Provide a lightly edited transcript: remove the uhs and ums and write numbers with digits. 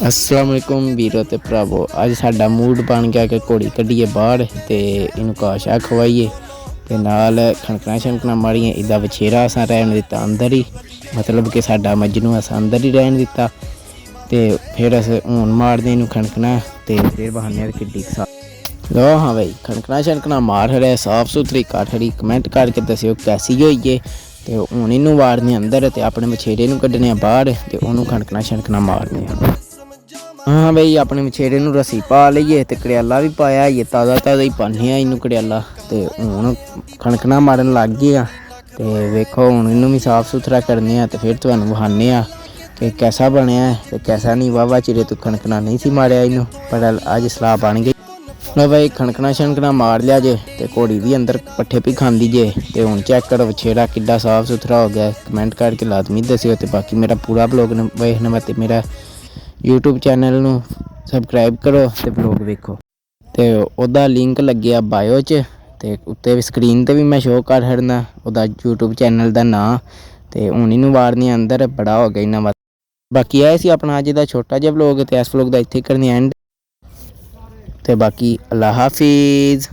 अस्सलाम वालेकुम वीरो ते भरावो। अज साडा मूड बन गया कि घोड़ी कड्ढिए बाहर ते इनू घाह शाह खवाइए ते नाल खनकना शनकना मारिए। इदा बछेरा असां रहन दिता अंदर ही, मतलब कि साडा मजनू असां अंदर ही रहन दिता ते फिर अस हून मारदे इनू खनकना ते फिर बहाने किड्डी लो। हाँ भाई, खनकना शनकना मार छड़िया, साफ सुथरी कर छड़ी। कमेंट करके दस्सिओ कैसी होई है। ते हून इनू वाड़ने अंदर ते अपने बछेरे नू कड्ढने बाहर ते उन्होंने खनकना शनकना मारने। हाँ भाई, अपने बछेरे नू रस्सी पा लईए ते कड़ियाला भी पाया ये ताज़ा ताज़ा ही पाने इनू कड़ियाला ते हूँ खनकना मारन लग गए ते वेखो हूँ इनू भी साफ सुथरा करने ते फिर तुहानू वहाने कि कैसा बनया ते कैसा नहीं। वाह चिरे तू खनकना नहीं सी मारिया इनू, पर अज सलाह बन गई। लो भाई, खनकना शनकना मार लिया जे ते घोड़ी भी अंदर पट्ठे भी खाँदी जे ते हूँ चेक करो बछेरा किड्डा साफ सुथरा हो गया। कमेंट करके लाजमी दस्सिओ ते बाकी मेरा पूरा ब्लॉग वेखना ते मेरा यूट्यूब चैनल नू सबसक्राइब करो ते ब्लॉग वेखो ते ओदा लिंक लग्गिया बायो च ते उत्ते स्क्रीन ते भी मैं शो कर छड़ना ओदा यूट्यूब चैनल दा नां। ते हूँ इनू वाड़ने अंदर बड़ा हो गया इन्ना। बाकी आए सी अपना अज दा छोटा जिहा ब्लॉग ते इस ब्लॉग दा इत्थे करने एंड ते बाकी अल्लाह हाफिज़।